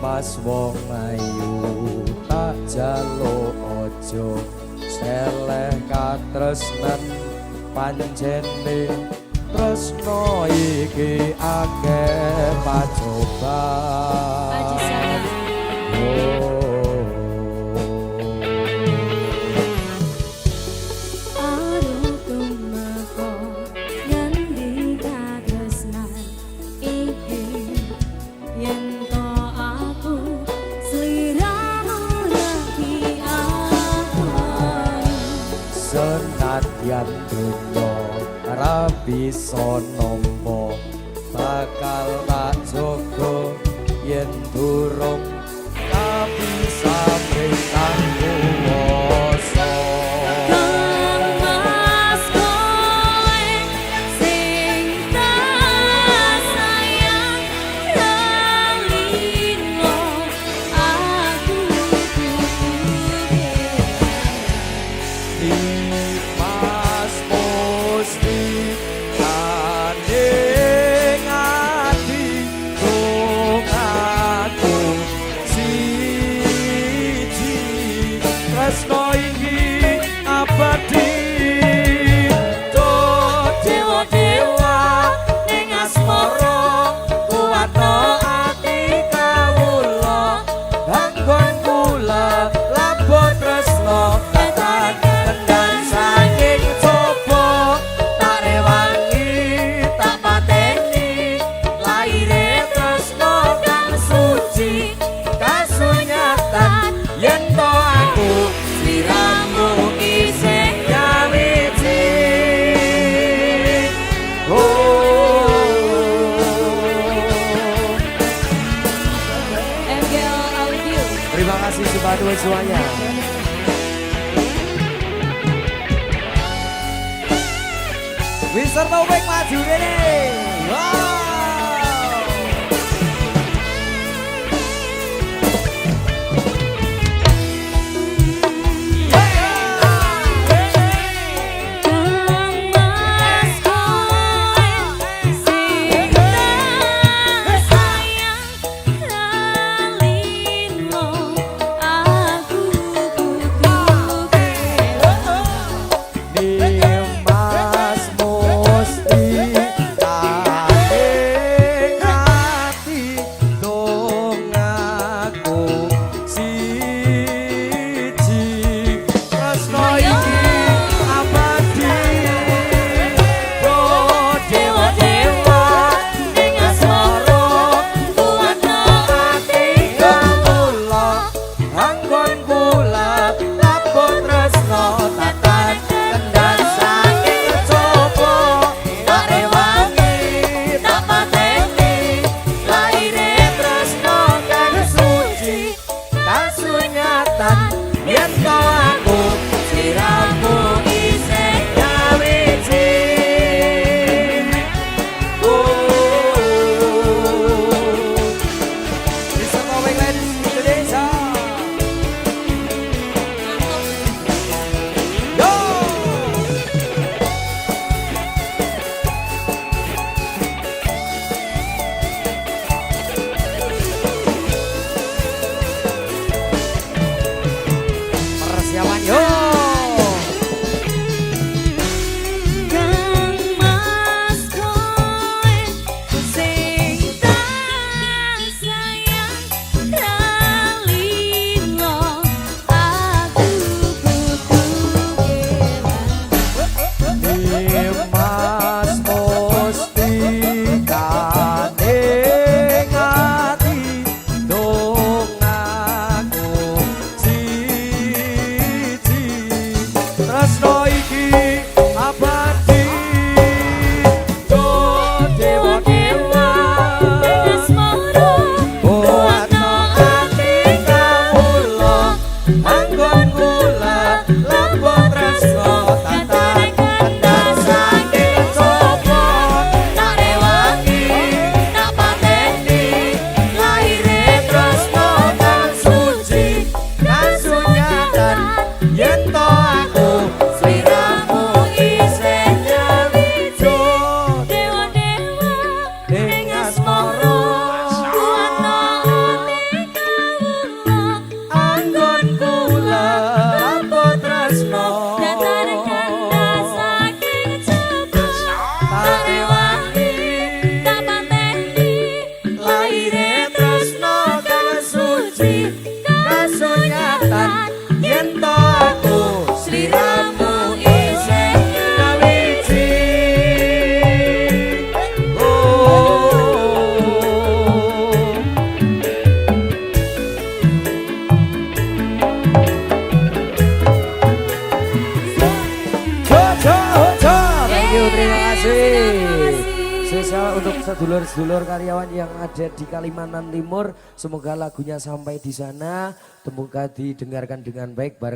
Mas wong ayu tak jaluk ojo seleh katresnan panjene tresno iki akeh pacoban. Senadyan dunya ra bisa nampa bakal tak jaga yen durung kabisa perintah kuwasa. Tresno iki abadi dewa-dewa ning asmara kuwatno ati kawula anggon kula labot tresno tekan tendang saking coba tak rewangi tak pateni laire tresno kang suci kasunyatan yen to aku sliramu isih nyawiji. MGL Audio. Terima kasih semuanya. Mister Taufik maju ini. Wow. Mas Musti kasih. Spesial untuk sedulur-sedulur karyawan yang ada di Kalimantan Timur. Semoga lagunya sampai di sana. Semoga didengarkan dengan baik bareng